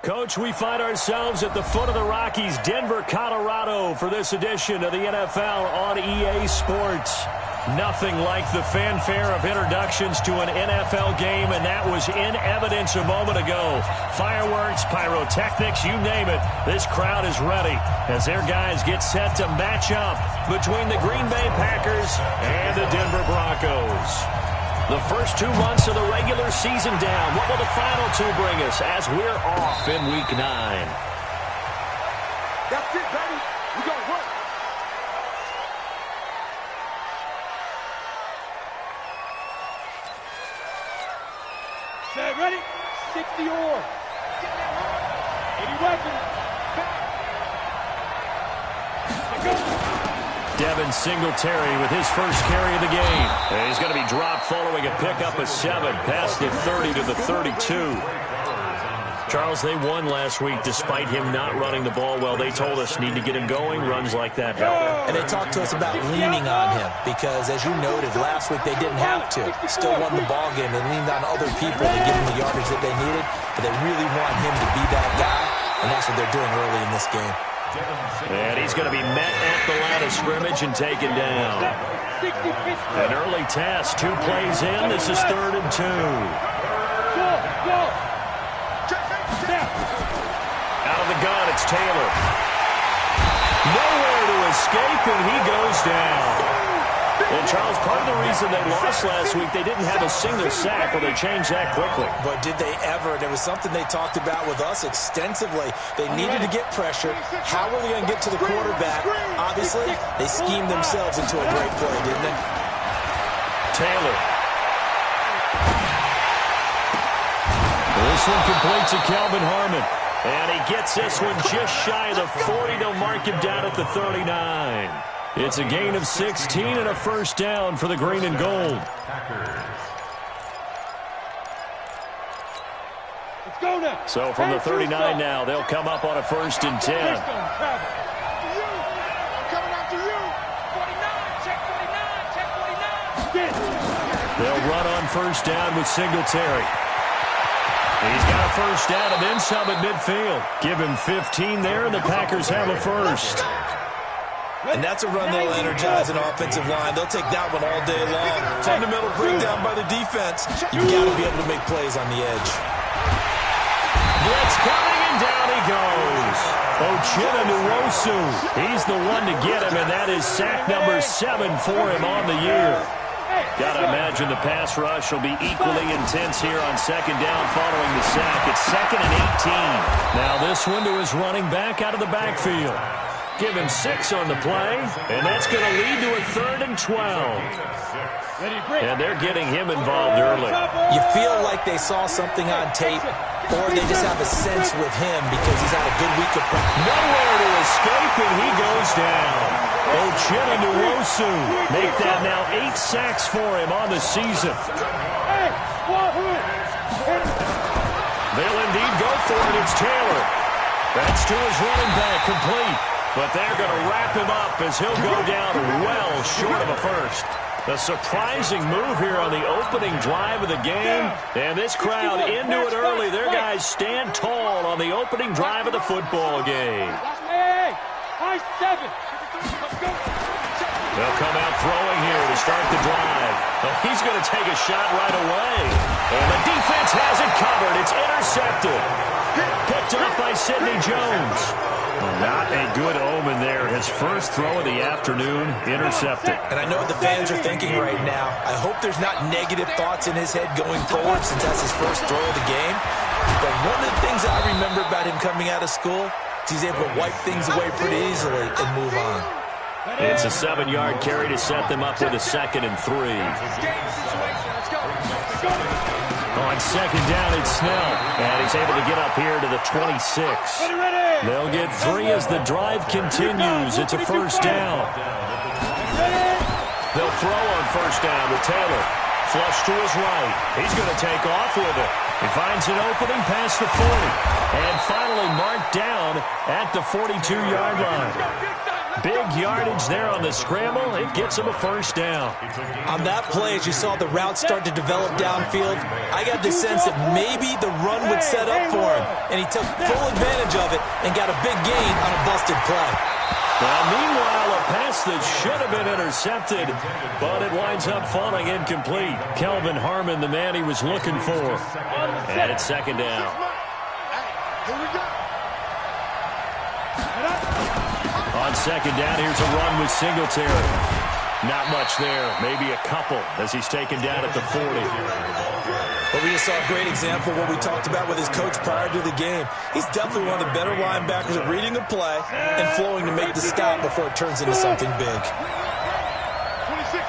Coach, we find ourselves at the foot of the Rockies, Denver, Colorado, for this edition of the NFL on EA Sports. Nothing like the fanfare of introductions to an NFL game, and that was in evidence a moment ago. Fireworks, pyrotechnics, you name it. This crowd is ready as their guys get set to match up between the Green Bay Packers and the Denver Broncos. The first 2 months of the regular season down. What will the final 2 bring us as we're off in Week 9? That's it, baby. We got to work. Set, ready? 60 or. 80 weapons. Devin Singletary with his first carry of the game. And he's going to be dropped following a pickup of 7 past the 30 to the 32. Charles, they won last week despite him not running the ball well. They told us need to get him going. Runs like that help. And they talked to us about leaning on him because, as you noted, last week they didn't have to. Still won the ball game. They leaned on other people to give him the yardage that they needed, but they really want him to be that guy, and that's what they're doing early in this game. And he's going to be met at the line of scrimmage and taken down. An early test, 2 plays in. This is 3rd and 2. Out of the gun, it's Taylor. Nowhere to escape, and he goes down. Well, Charles, part of the reason they lost last week, they didn't have a single sack, or they changed that quickly. But did they ever? There was something they talked about with us extensively. They needed to get pressure. How were they going to get to the quarterback? Obviously, they schemed themselves into a great play, didn't they? Taylor. This one complete to Calvin Harmon. And he gets this one just shy of the 40. They'll mark him down at the 39. It's a gain of 16 and a first down for the green and gold. Let's go now. So from the 39 now, they'll come up on a 1st and 10. Coming after you. 49, check 49, check 49. They'll run on 1st down with Singletary. He's got a first down and then some at midfield. Give him 15 there, and the Packers have a first. And that's a run that'll energize an offensive line. They'll take that one all day long. Fundamental breakdown by the defense. You've got to be able to make plays on the edge. Blitz coming, and down he goes. Ochena Nwosu. He's the one to get him, and that is sack number 7 for him on the year. Got to imagine the pass rush will be equally intense here on 2nd down following the sack. It's 2nd and 18. Now this one to his running back out of the backfield. Give him 6 on the play, and that's going to lead to a 3rd and 12. And they're getting him involved early. You feel like they saw something on tape, or they just have a sense with him because he's had a good week of practice. Nowhere to escape, and he goes down. Ochena Nwosu. Make that now 8 sacks for him on the season. They'll indeed go for it. It's Taylor. That's to his running back, complete. But they're going to wrap him up as he'll go down well short of a first. A surprising move here on the opening drive of the game. And this crowd into it early. Their guys stand tall on the opening drive of the football game. They'll come out throwing here to start the drive. But he's going to take a shot right away. And the defense has it covered. It's intercepted. Picked up by Sidney Jones. Not a good omen there. His first throw of the afternoon, intercepted. And I know what the fans are thinking right now. I hope there's not negative thoughts in his head going forward since that's his first throw of the game. But one of the things I remember about him coming out of school is he's able to wipe things away pretty easily and move on. It's a 7-yard carry to set them up with a 2nd and 3. On 2nd down, it's Snell. And he's able to get up here to the 26. They'll get 3 as the drive continues. It's a first down. They'll throw on 1st down with Taylor. Flush to his right. He's going to take off with it. He finds an opening past the 40. And finally marked down at the 42-yard line. Big yardage there on the scramble. It gets him a first down. On that play, as you saw the route start to develop downfield, I got the sense that maybe the run would set up for him, and he took full advantage of it and got a big gain on a busted play. Well, meanwhile, a pass that should have been intercepted, but it winds up falling incomplete. Kelvin Harmon, the man he was looking for. And it's second down. Here we go. On second down, here's a run with Singletary. Not much there, maybe a couple as he's taken down at the 40. But we just saw a great example of what we talked about with his coach prior to the game. He's definitely one of the better linebackers at reading a play and flowing to make the stop before it turns into something big. 26,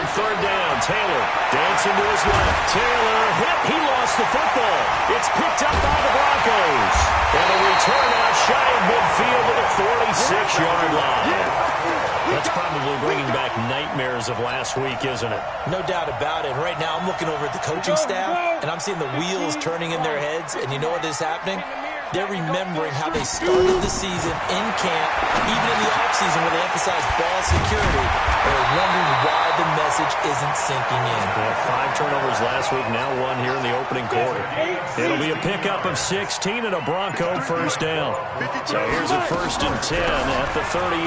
On third down, Taylor dancing to his left. Taylor hit. He lost the football. It's picked up by the Broncos. And a return out shy of midfield at the 46-yard line. That's probably bringing back nightmares of last week, isn't it? No doubt about it. Right now, I'm looking over at the coaching staff, and I'm seeing the wheels turning in their heads. And you know what is happening? They're remembering how they started the season in camp, even in the offseason where they emphasized ball security. They're wondering why the message isn't sinking in. They had 5 turnovers last week, now 1 here in the opening quarter. It'll be a pickup of 16 and a Bronco first down. So here's a 1st and 10 at the 38.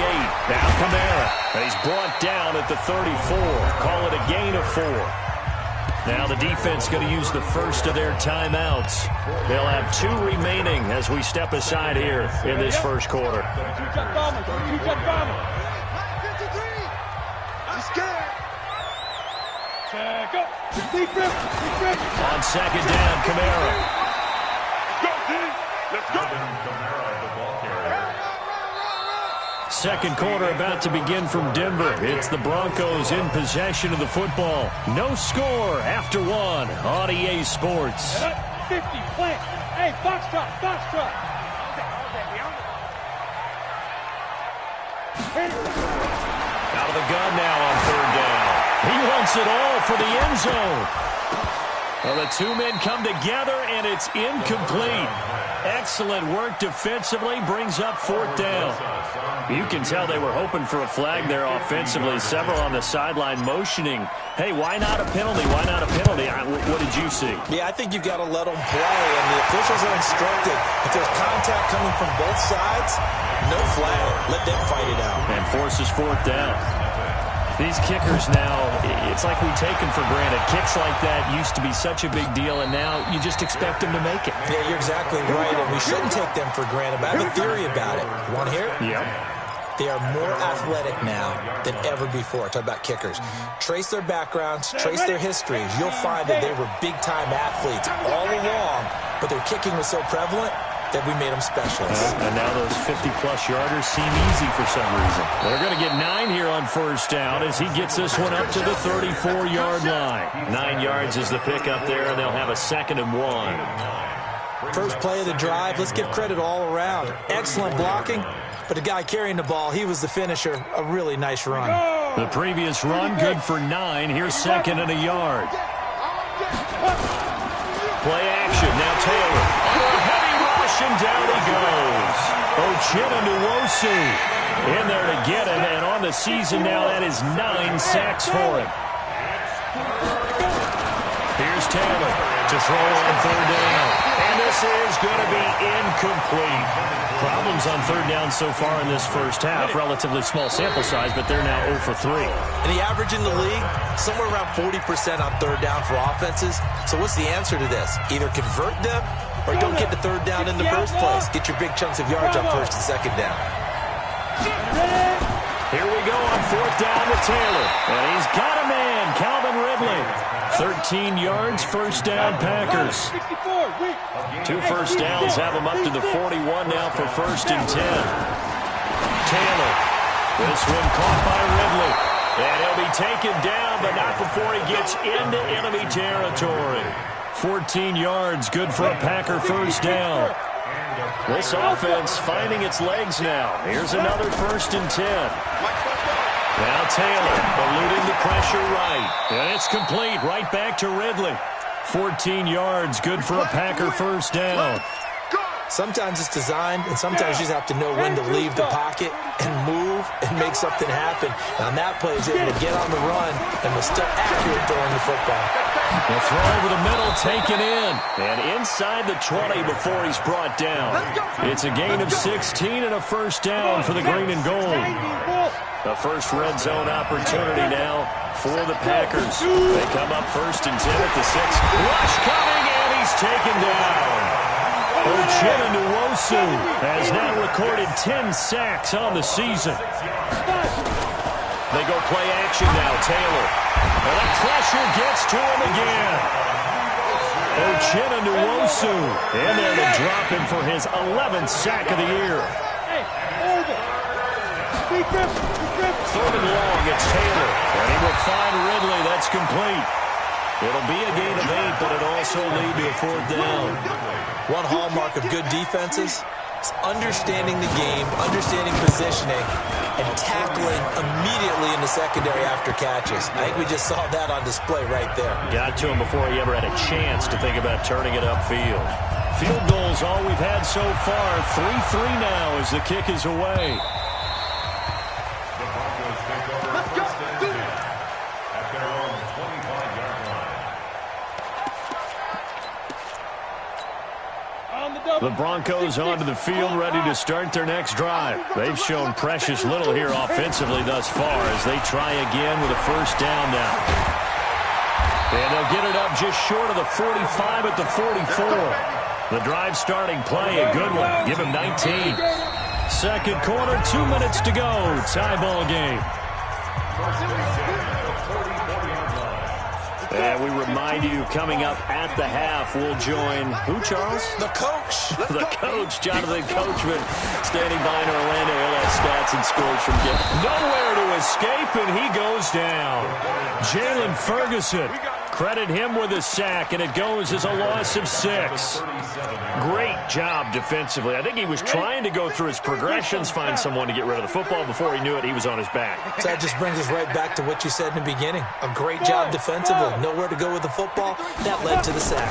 Now Kamara, and he's brought down at the 34. Call it a gain of 4. Now the defense going to use the first of their timeouts. They'll have 2 remaining as we step aside here in this first quarter. On second down, Kamara. Let's go. Second quarter about to begin from Denver. It's the Broncos in possession of the football. No score after 1 on EA Sports. 50, plant. Hey, box truck, box truck. Out of the gun now on third down. He wants it all for the end zone. Well, the 2 men come together, and it's incomplete. Excellent work defensively, brings up 4th down. You can tell they were hoping for a flag there offensively. Several on the sideline motioning, hey, why not a penalty? Why not a penalty? What did you see? Yeah, I think you've got to let them play, and the officials are instructed. If there's contact coming from both sides, no flag. Let them fight it out. And forces 4th down. These kickers now, it's like we take them for granted. Kicks like that used to be such a big deal, and now you just expect them to make it. Yeah, you're exactly right, and we shouldn't take them for granted, but I have a theory about it. You want to hear it? Yeah. They are more athletic now than ever before. Talk about kickers. Trace their backgrounds, trace their histories. You'll find that they were big-time athletes all along, but their kicking was so prevalent that we made them specialists. And now those 50-plus yarders seem easy for some reason. They're going to get 9 here on first down as he gets this one up to the 34-yard line. 9 yards is the pickup there, and they'll have a 2nd and 1. First play of the drive, let's give credit all around. Excellent blocking, but the guy carrying the ball, he was the finisher. A really nice run. The previous run, good for 9. Here's 2nd and a yard. Play action, now Taylor. And down he goes. Uchenna Nwosu in there to get him, and on the season now, that is 9 sacks for him. Here's Taylor to throw on third down, and this is going to be incomplete. Problems on third down so far in this first half. Relatively small sample size, but they're now 0 for 3. And the average in the league, somewhere around 40% on third down for offenses. So what's the answer to this? Either convert them or don't get the third down in the first place. Get your big chunks of yards on 1st and 2nd down. Here we go on 4th down to Taylor. And he's got a man, Calvin Ridley. 13 yards, 1st down Packers. 2 first downs have him up to the 41 now for 1st and 10. Taylor, this one caught by Ridley. And he'll be taken down, but not before he gets into enemy territory. 14 yards, good for a Packer 1st down. This offense finding its legs now. Here's another 1st and 10. Now Taylor eluding the pressure right. And it's complete right back to Ridley. 14 yards, good for a Packer 1st down. Sometimes it's designed, and sometimes you just have to know when to leave the pocket and move and make something happen. And on that play, he's able to get on the run and was still accurate throwing the football. The throw over the middle taken in. And inside the 20 before he's brought down. It's a gain of 16 and a first down for the green and gold. The first red zone opportunity now for the Packers. They come up 1st and 10 at the 6. Rush coming, and he's taken down. Uchenna Nwosu has now recorded 10 sacks on the season. They go play action now, Taylor. And that pressure gets to him again. Uchenna Nwosu in there to drop him for his 11th sack of the year. Third and long, it's Taylor. And he will find Ridley. That's complete. It'll be a gain of 8, but it also lead to a 4th down. One hallmark of good defenses is understanding the game, understanding positioning, and tackling immediately in the secondary after catches. I think we just saw that on display right there. Got to him before he ever had a chance to think about turning it upfield. Field goals all we've had so far. 3-3 now as the kick is away. The Broncos onto the field, ready to start their next drive. They've shown precious little here offensively thus far as they try again with a first down now. And they'll get it up just short of the 45 at the 44. The drive starting play, a good one. Give him 19. Second quarter, 2 minutes to go. Tie ball game. And we remind you, coming up at the half, we'll join who, Charles? The coach. The coach, Jonathan Coachman, standing by in Orlando. He'll have stats and scores from Gibb. Nowhere to escape, and he goes down. Jalen Ferguson, credit him with a sack, and it goes as a loss of 6. Great job defensively. I think he was trying to go through his progressions, find someone to get rid of the football. Before he knew it, he was on his back. So that just brings us right back to what you said in the beginning. A great job defensively. Nowhere to go with the football. That led to the sack.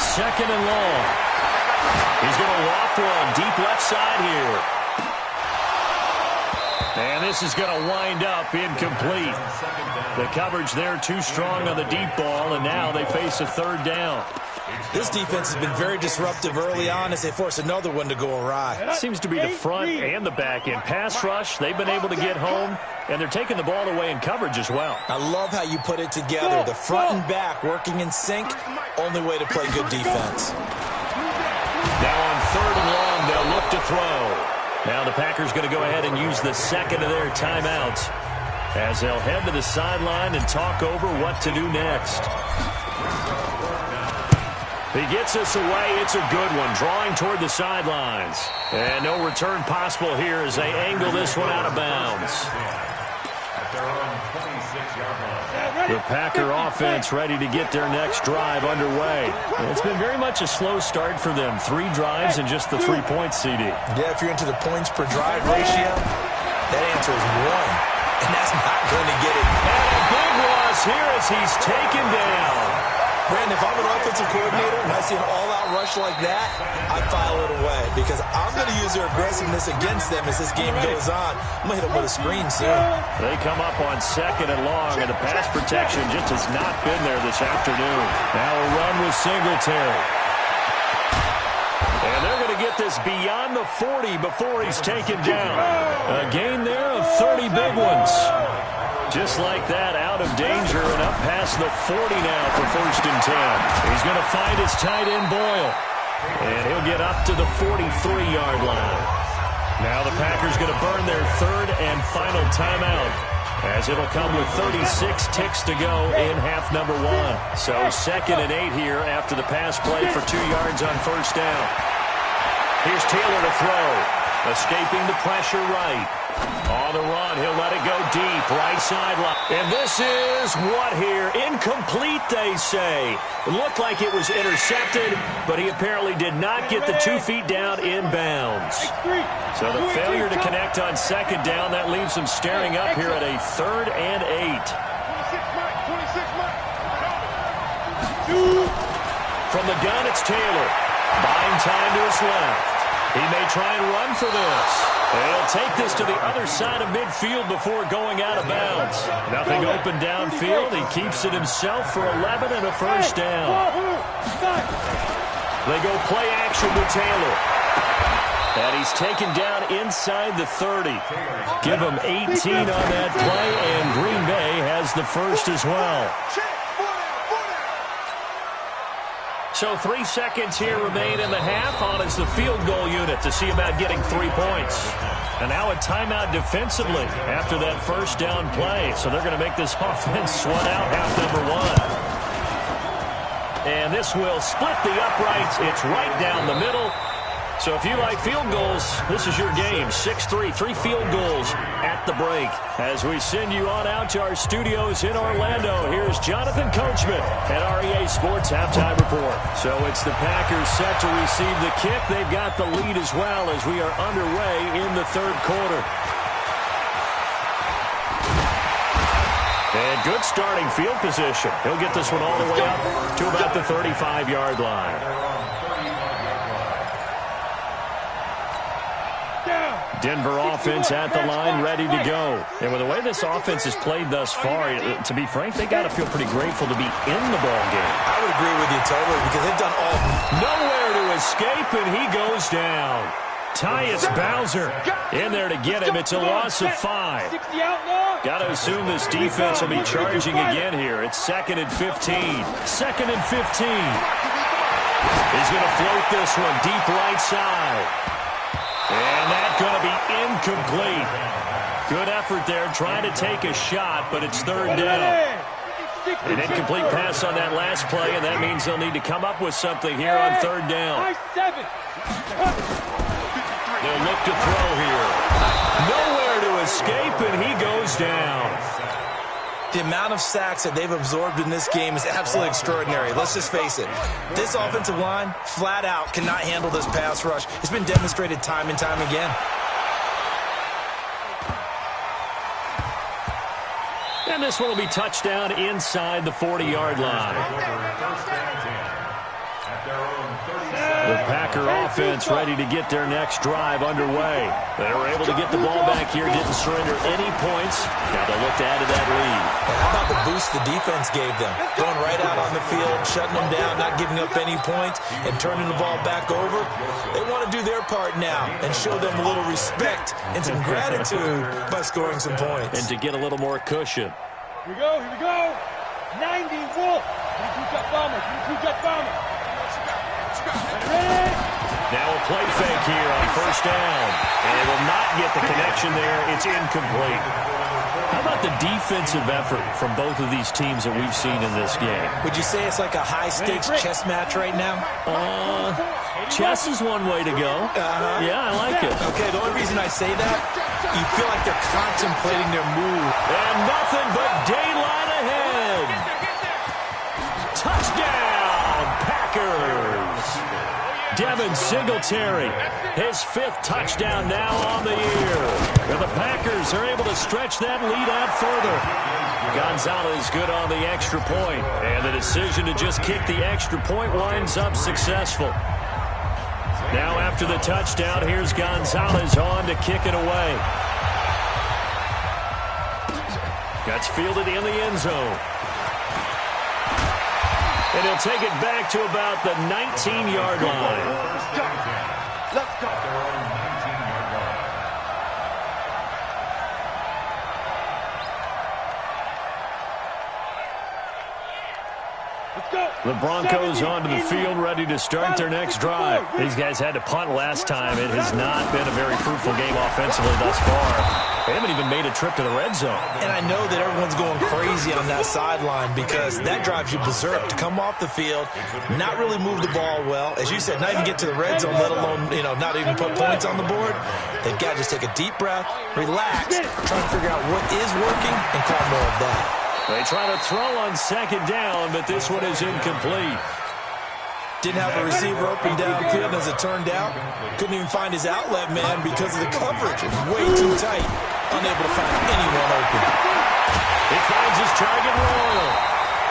Second and long. He's going to loft one deep left side here. And this is going to wind up incomplete. The coverage there too strong on the deep ball, and now they face a third down. This defense has been very disruptive early on as they force another one to go awry. Seems to be the front and the back end. Pass rush, they've been able to get home, and they're taking the ball away in coverage as well. I love how you put it together. The front and back working in sync, only way to play good defense. Now on third and long, they'll look to throw. Now the Packers going to go ahead and use the second of their timeouts as they'll head to the sideline and talk over what to do next. He gets us away. It's a good one, drawing toward the sidelines. And no return possible here as they angle this one out of bounds. The Packer offense ready to get their next drive underway. It's been very much a slow start for them. 3 drives and just the 3 points, CD. Yeah, if you're into the points per drive ratio, that answer is 1. And that's not going to get it. And a big loss here as he's taken down. Brandon, if I'm an offensive coordinator and I see an all-out rush like that, I file it away because I'm going to use their aggressiveness against them as this game goes on. I'm going to hit them with a screen soon. They come up on second and long, and the pass protection just has not been there this afternoon. Now a run with Singletary. And they're going to get this beyond the 40 before he's taken down. A gain there of 30 big ones. Just like that, out of danger and up past the 40 now for first and 10. He's going to find his tight end, Boyle. And he'll get up to the 43-yard line. Now the Packers going to burn their third and final timeout, as it'll come with 36 ticks to go in half number 1. So second and 8 here after the pass play for 2 yards on first down. Here's Taylor to throw. Escaping the pressure right. On the run, he'll let it go deep, right sideline. And this is what here? Incomplete, they say. It looked like it was intercepted, but he apparently did not get the 2 feet down in bounds. So the failure to connect on second down, that leaves him staring up here at a third and 8. From the gun, it's Taylor. Buying time to his left. He may try and run for this. And he'll take this to the other side of midfield before going out of bounds. Nothing open downfield. He keeps it himself for 11 and a first down. They go play action with Taylor. And he's taken down inside the 30. Give him 18 on that play, and Green Bay has the first as well. So 3 seconds here remain in the half. On is the field goal unit to see about getting 3 points. And now a timeout defensively after that first down play. So they're going to make this offense sweat out half number 1. And this will split the uprights. It's right down the middle. So if you like field goals, this is your game. 6-3, 3 field goals at the break. As we send you on out to our studios in Orlando, here's Jonathan Coachman at REA Sports Halftime Report. So it's the Packers set to receive the kick. They've got the lead as well as we are underway in the third quarter. And good starting field position. He'll get this one all the way up to about the 35-yard line. Denver offense at the line, ready to go. And with the way this offense has played thus far, to be frank, they got to feel pretty grateful to be in the ball game. I would agree with you totally because they've done all. Nowhere to escape, and he goes down. Tyus Bowser in there to get him. It's a loss of 5. Got to assume this defense will be charging again here. It's 2nd and 15. 2nd and 15. He's going to float this one deep right side. And that's going to be incomplete. Good effort there trying to take a shot, but it's third down. An incomplete pass on that last play, and that means they'll need to come up with something here on third down. They'll look to throw here. Nowhere to escape, and he goes down. The amount of sacks that they've absorbed in this game is absolutely extraordinary. Let's just face it. This offensive line, flat out, cannot handle this pass rush. It's been demonstrated time and time again. And this one will be touchdown inside the 40-yard line. The Packer offense ready to get their next drive underway. They were able to get the ball back here, didn't surrender any points. Now they'll look to add to that lead. How about the boost the defense gave them? Going right out on the field, shutting them down, not giving up any points, and turning the ball back over. They want to do their part now and show them a little respect and some gratitude by scoring some points. And to get a little more cushion. Here we go, here we go. 90 Wolf. 22-jet bomber, 22-jet bomber. Now a play fake here on first down. And it will not get the connection there. It's incomplete. How about the defensive effort from both of these teams that we've seen in this game? Would you say it's like a high-stakes chess match right now? Chess is one way to go. Yeah, I like it. Okay, the only reason I say that, you feel like they're contemplating their move. And nothing but daylight ahead. Touchdown, Packers. Devin Singletary, his 5th touchdown now on the year. And the Packers are able to stretch that lead out further. Gonzalez good on the extra point. And the decision to just kick the extra point winds up successful. Now after the touchdown, here's Gonzalez on to kick it away. That's fielded in the end zone. And he'll take it back to about the 19-yard line. Let's go. The Broncos onto the field, ready to start their next drive. These guys had to punt last time. It has not been a very fruitful game offensively thus far. They haven't even made a trip to the red zone. And I know that everyone's going crazy on that sideline because that drives you berserk to come off the field, not really move the ball well. As you said, not even get to the red zone, let alone, not even put points on the board. They've got to just take a deep breath, relax, try to figure out what is working, and call more of that. They try to throw on second down, but this one is incomplete. Didn't have a receiver open downfield, as it turned out. Couldn't even find his outlet man because of the coverage. It's way too tight. Unable to find anyone open. He finds his target Royal.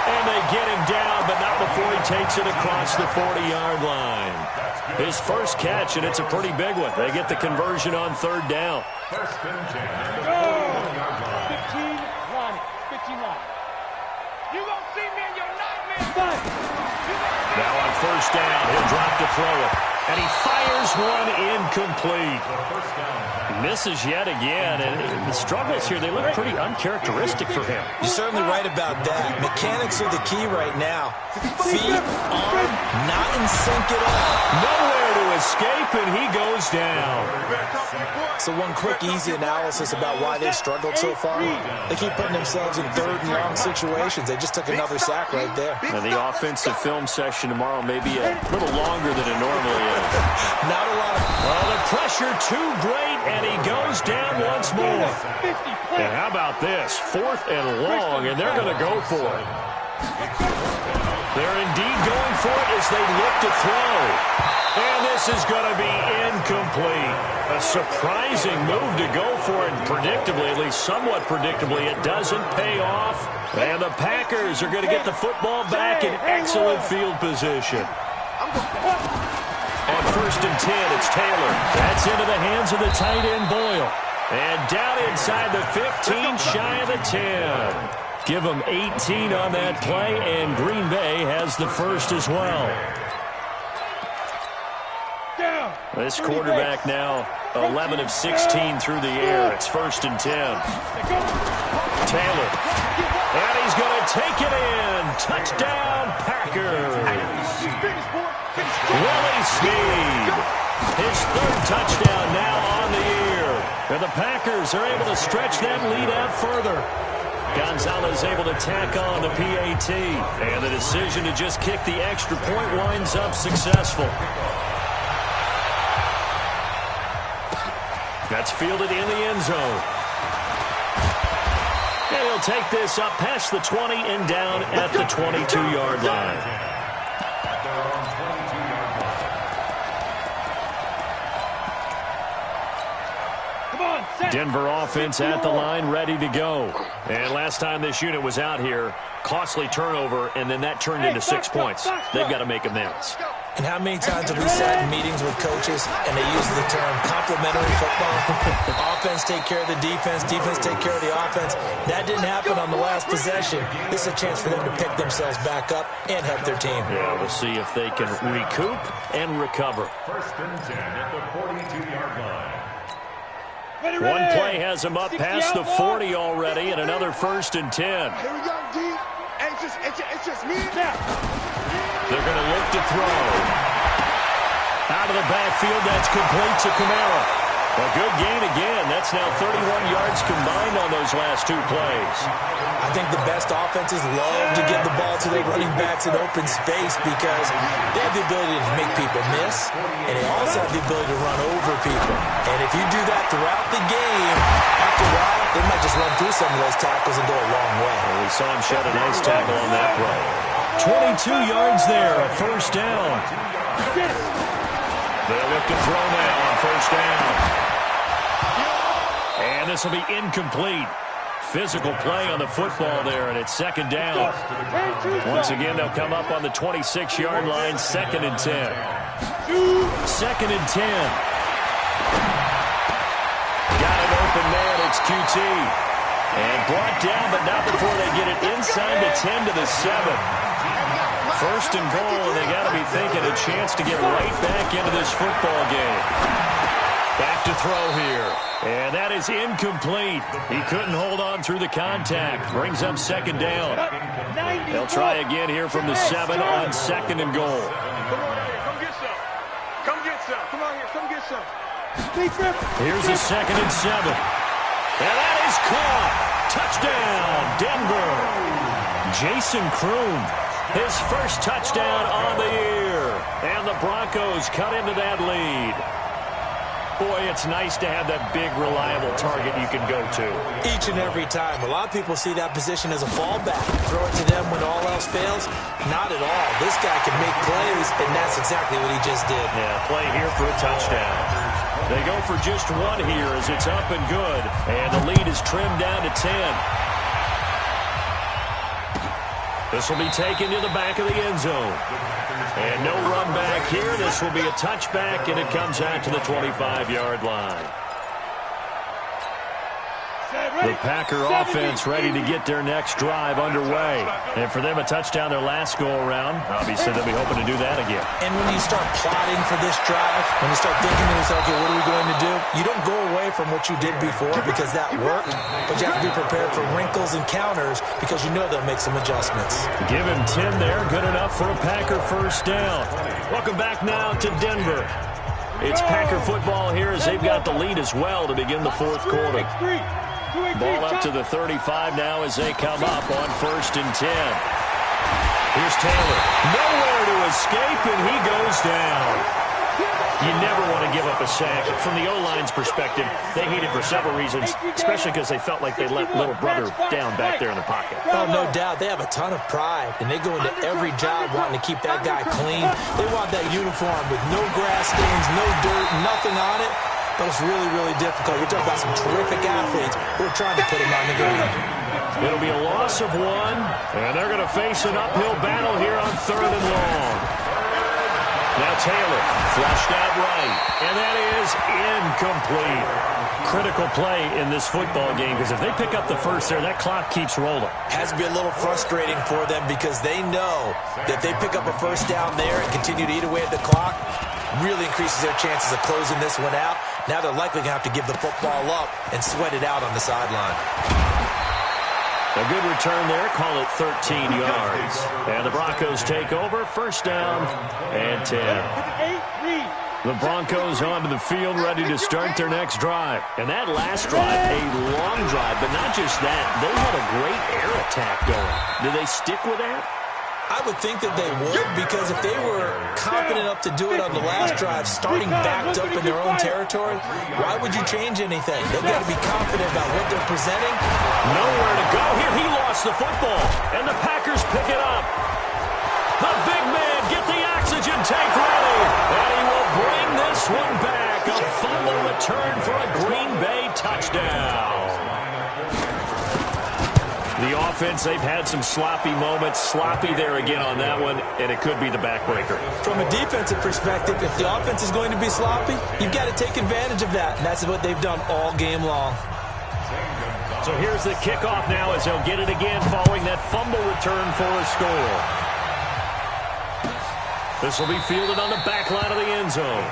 And they get him down, but not before he takes it across the 40-yard line. His first catch, and it's a pretty big one. They get the conversion on third down. 15 line. 15 line. You gonna see me in your nightmare. Now on first down, he'll drop to throw it. And he fires one incomplete. He misses yet again, and the struggles here, they look pretty uncharacteristic for him. You're certainly right about that. Mechanics are the key right now. Feet, arm, not in sync at all. Nowhere to escape, and he goes down. So one quick, easy analysis about why they've struggled so far. They keep putting themselves in third and long situations. They just took another sack right there. And the offensive film session tomorrow may be a little longer than it normally is. Not a lot of... Well, the pressure too great, and he goes down once more. And how about this? 4th and long, and they're going to go for it. They're indeed going for it as they look to throw. And this is going to be incomplete. A surprising move to go for it, and predictably, at least somewhat predictably, it doesn't pay off. And the Packers are going to get the football back in excellent field position. On 1st and 10, it's Taylor. That's into the hands of the tight end, Boyle. And down inside the 15, shy of the 10. Give them 18 on that play, and Green Bay has the first as well. This quarterback now 11 of 16 through the air. It's 1st and 10. Taylor. And he's going to take it in. Touchdown, Packers. Willie Snead. His 3rd touchdown now on the year. And the Packers are able to stretch that lead out further. Gonzalez able to tack on the PAT. And the decision to just kick the extra point winds up successful. That's fielded in the end zone. And he'll take this up past the 20 and down at the 22-yard line. Denver offense at the line, ready to go. And last time this unit was out here, costly turnover, and then that turned into 6 points. They've got to make amends. And how many times have we sat in meetings with coaches and they use the term complementary football? Offense take care of the defense, defense take care of the offense. That didn't happen on the last possession. This is a chance for them to pick themselves back up and help their team. Yeah, we'll see if they can recoup and recover. 1st and 10 at the 42-yard line. One play has him up past the 40 already, and another 1st and 10. Here we go, D. It's just me now. They're going to look to throw. Out of the backfield, that's complete to Kamara. A good gain again. That's now 31 yards combined on those last 2 plays. I think the best offenses love to give the ball to their running backs in open space because they have the ability to make people miss, and they also have the ability to run over people. And if you do that throughout the game, after a while, they might just run through some of those tackles and go a long way. Well, we saw him shed a nice tackle on that play. 22 yards there, a 1st down. They'll look to throw now on 1st down. And this will be incomplete. Physical play on the football there, and it's 2nd down. Once again, they'll come up on the 26-yard line, 2nd and 10. 2nd and 10. Got an open man, it's QT. And brought down, but not before they get it inside the 10 to the 7. 1st and goal, and they got to be thinking a chance to get right back into this football game. Back to throw here. And that is incomplete. He couldn't hold on through the contact. Brings up 2nd down. They'll try again here from the 7 on 2nd and goal. Come on here, come get some. Come get some. Come on here, come get some. Here's the 2nd and 7. And that is caught. Touchdown, Denver. Jason Kroon, his first touchdown on the year. And the Broncos cut into that lead. Boy, it's nice to have that big, reliable target you can go to. Each and every time. A lot of people see that position as a fallback. Throw it to them when all else fails. Not at all. This guy can make plays, and that's exactly what he just did. Yeah, play here for a touchdown. They go for just one here as it's up and good. And the lead is trimmed down to 10. This will be taken to the back of the end zone. And no run back here. This will be a touchback, and it comes out to the 25-yard line. The Packer offense ready to get their next drive underway. And for them, a touchdown their last go-around. Obviously, they'll be hoping to do that again. And when you start plotting for this drive, when you start thinking to yourself, okay, what are we going to do? You don't go away from what you did before because that worked, but you have to be prepared for wrinkles and counters because you know they'll make some adjustments. Give him 10 there. Good enough for a Packer first down. Welcome back now to Denver. It's Packer football here as they've got the lead as well to begin the fourth quarter. Ball up to the 35 now as they come up on 1st and 10. Here's Taylor. Nowhere to escape, and he goes down. You never want to give up a sack. From the O-line's perspective, they hate it for several reasons, especially because they felt like they let little brother down back there in the pocket. Oh, no doubt. They have a ton of pride, and they go into every job wanting to keep that guy clean. They want that uniform with no grass stains, no dirt, nothing on it. But it's really, really difficult. We're talking about some terrific athletes. We're trying to put him on the ground. It'll be a loss of 1, and they're going to face an uphill battle here on 3rd and long. Now Taylor, flushed out right, and that is incomplete. Critical play in this football game because if they pick up the first there, that clock keeps rolling. Has to be a little frustrating for them because they know that if they pick up a first down there and continue to eat away at the clock, really increases their chances of closing this one out. Now they're likely going to have to give the football up and sweat it out on the sideline. A good return there. Call it 13 yards. And the Broncos take over. First down and 10. The Broncos onto the field ready to start their next drive. And that last drive, a long drive, but not just that. They had a great air attack going. Do they stick with that? I would think that they would because if they were confident enough to do it on the last drive, starting backed up in their own territory, why would you change anything? They've got to be confident about what they're presenting. Nowhere to go. Here he lost the football, and the Packers pick it up. The big man, get the oxygen tank ready, and he will bring this one back. A fumble return for a Green Bay touchdown. The offense, they've had some sloppy moments. Sloppy there again on that one, and it could be the backbreaker. From a defensive perspective, if the offense is going to be sloppy, you've got to take advantage of that, and that's what they've done all game long. So here's the kickoff now as they'll get it again following that fumble return for a score. This will be fielded on the back line of the end zone.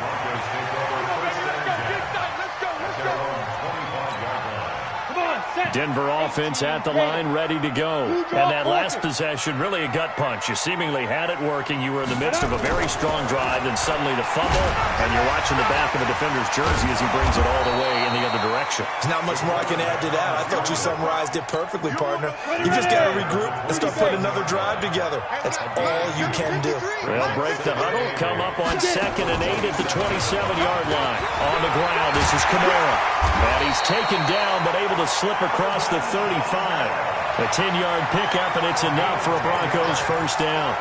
Denver offense at the line, ready to go. And that last possession, really a gut punch. You seemingly had it working. You were in the midst of a very strong drive, then suddenly the fumble, and you're watching the back of a defender's jersey as he brings it all the way in the other direction. There's not much more I can add to that. I thought you summarized it perfectly, partner. You just got to regroup and start putting another drive together. That's all you can do. They'll break the huddle, come up on 2nd and 8 at the 27-yard line. On the ground, this is Kamara. And he's taken down, but able to slip across the 35. A 10-yard pickup, and it's enough for a Broncos first down.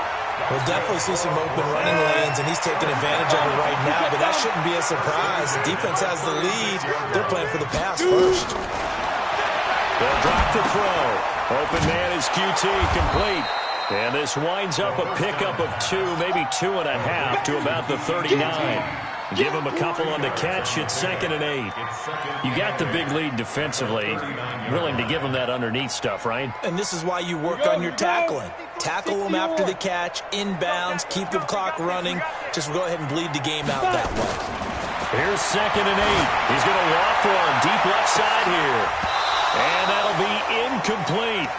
We'll definitely see some open running lanes, and he's taking advantage of it right now, but that shouldn't be a surprise. The defense has the lead. They're playing for the pass first. They'll drop the throw. Open man is QT, complete. And this winds up a pickup of 2, maybe 2.5 to about the 39. Give him a couple on the catch. It's 2nd and 8. You got the big lead defensively. Willing to give him that underneath stuff, right? And this is why you work on your tackling. Tackle them after the catch, inbounds, keep the clock running. Just go ahead and bleed the game out that way. Here's 2nd and 8. He's going to walk one deep left side here. And that'll be incomplete.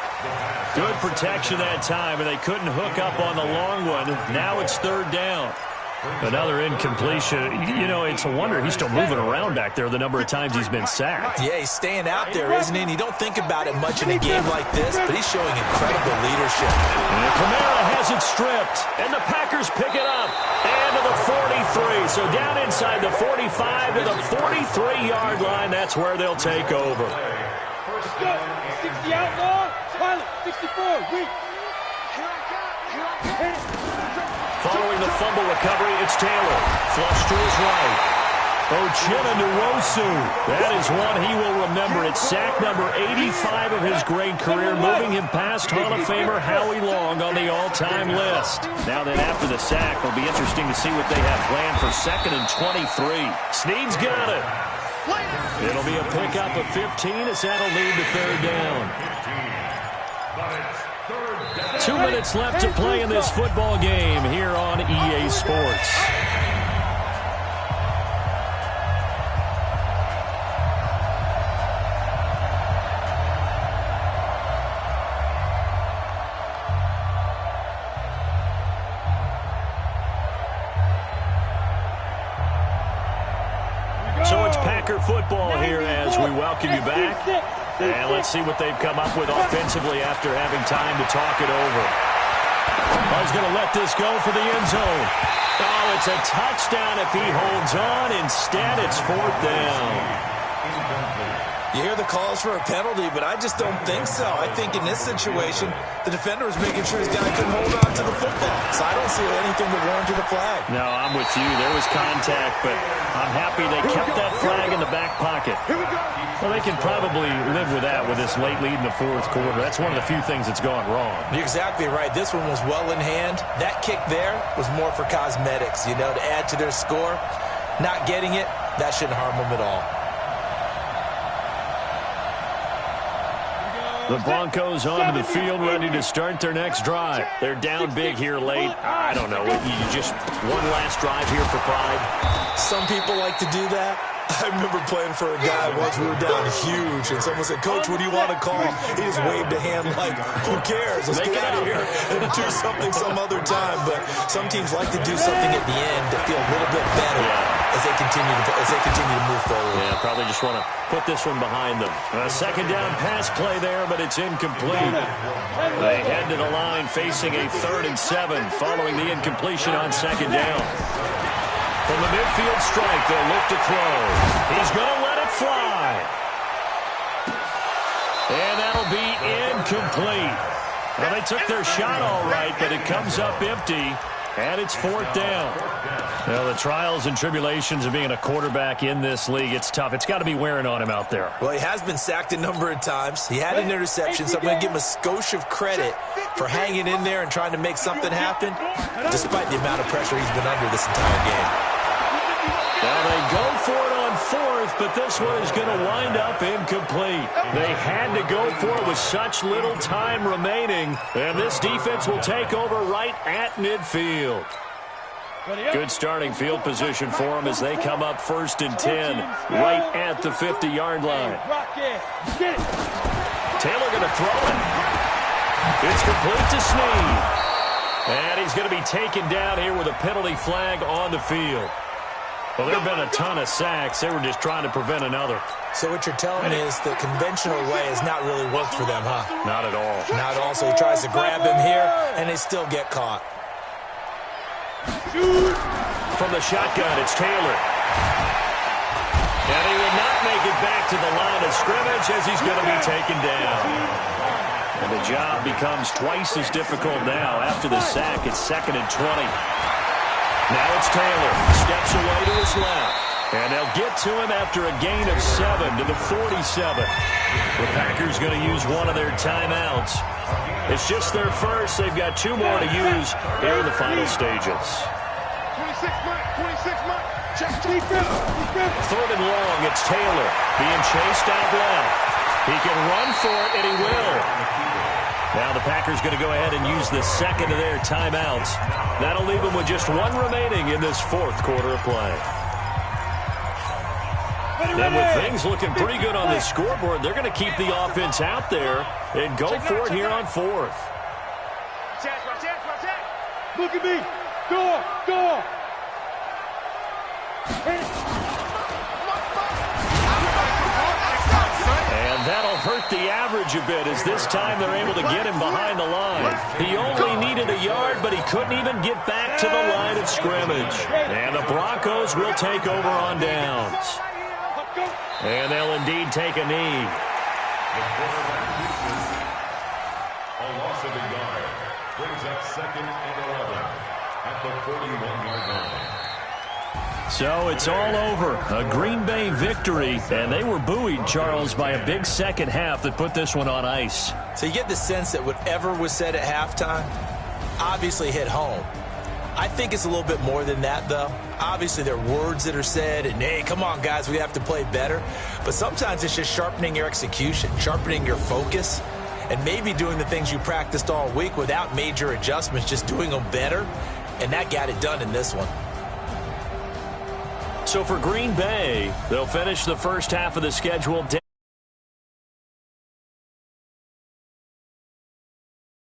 Good protection that time, and they couldn't hook up on the long one. Now it's 3rd down. Another incompletion. You know, it's a wonder he's still moving around back there the number of times he's been sacked. Yeah, he's staying out there, isn't he? And you don't think about it much in a game like this, but he's showing incredible leadership. And Kamara has it stripped, and the Packers pick it up. And to the 43. So down inside the 45 to the 43-yard line. That's where they'll take over. 60 outlaw, pilot, 64, weak. Following the fumble recovery, it's Taylor. Flush to his right. Nwosu. That is one he will remember. It's sack number 85 of his great career, moving him past Hall of Famer Howie Long on the all-time list. Now then, after the sack, it'll be interesting to see what they have planned for 2nd and 23. Snead's got it. It'll be a pickup of 15 as that'll lead to 3rd down. 2 minutes left to play in this football game here on EA Sports. Football here as we welcome you back. And let's see what they've come up with offensively after having time to talk it over. He's going to let this go for the end zone. Oh, it's a touchdown if he holds on. Instead, it's 4th down. You hear the calls for a penalty, but I just don't think so. I think in this situation, the defender was making sure his guy couldn't hold on to the football. So I don't see anything to warrant a flag. No, I'm with you. There was contact, but I'm happy they kept that flag in the back pocket. Well, they can probably live with that with this late lead in the 4th quarter. That's one of the few things that's gone wrong. You're exactly right. This one was well in hand. That kick there was more for cosmetics, to add to their score. Not getting it, that shouldn't harm them at all. The Broncos onto the field, ready to start their next drive. They're down big here late. I don't know. You just one last drive here for pride. Some people like to do that. I remember playing for a guy once we were down huge, and someone said, "Coach, what do you want to call?" He just waved a hand like, "Who cares? Let's get out of here and do something some other time." But some teams like to do something at the end to feel a little bit better as they continue to move forward. Yeah, probably just want to put this one behind them. A 2nd down pass play there, but it's incomplete. They head to the line facing a 3rd and 7 following the incompletion on 2nd down. From the midfield strike, they'll look to throw. He's going to let it fly. And that'll be incomplete. Well, they took their shot all right, but it comes up empty, and it's 4th down. Well, the trials and tribulations of being a quarterback in this league, it's tough. It's got to be wearing on him out there. Well, he has been sacked a number of times. He had an interception, so I'm going to give him a skosh of credit for hanging in there and trying to make something happen, despite the amount of pressure he's been under this entire game. Now they go for it on 4th, but this one is going to wind up incomplete. They had to go for it with such little time remaining, and this defense will take over right at midfield. Good starting field position for them as they come up 1st and 10, right at the 50-yard line. Taylor going to throw it. It's complete to Snead. And he's going to be taken down here with a penalty flag on the field. Well, there have been a ton of sacks. They were just trying to prevent another. So what you're telling me is the conventional way has not really worked for them, huh? Not at all. Not at all. So he tries to grab him here, and they still get caught. From the shotgun, it's Taylor. And he will not make it back to the line of scrimmage as he's going to be taken down. And the job becomes twice as difficult now. After the sack, it's 2nd and 20. Now it's Taylor. Steps away to his left. And they'll get to him after a gain of 7 to the 47. The Packers going to use one of their timeouts. It's just their first. They've got 2 more to use here in the final stages. 26 Mike. Check. 3rd and long. It's Taylor being chased out left. He can run for it, and he will. Now the Packers going to go ahead and use the 2nd of their timeouts. That'll leave them with just 1 remaining in this 4th quarter of play. And with things looking pretty good on the scoreboard, they're going to keep the offense out there and go for it here on 4th. Look at me. Door. And that'll hurt the average a bit as this time they're able to get him behind the line. He only needed a yard, but he couldn't even get back to the line of scrimmage. And the Broncos will take over on downs. And they'll indeed take a knee. A loss of a yard brings up 2nd and 11 at the 41-yard line. So it's all over. A Green Bay victory, and they were buoyed, Charles, by a big second half that put this one on ice. So you get the sense that whatever was said at halftime obviously hit home. I think it's a little bit more than that, though. Obviously, there are words that are said, and, hey, come on, guys, we have to play better. But sometimes it's just sharpening your execution, sharpening your focus, and maybe doing the things you practiced all week without major adjustments, just doing them better, and that got it done in this one. So for Green Bay, they'll finish the first half of the schedule.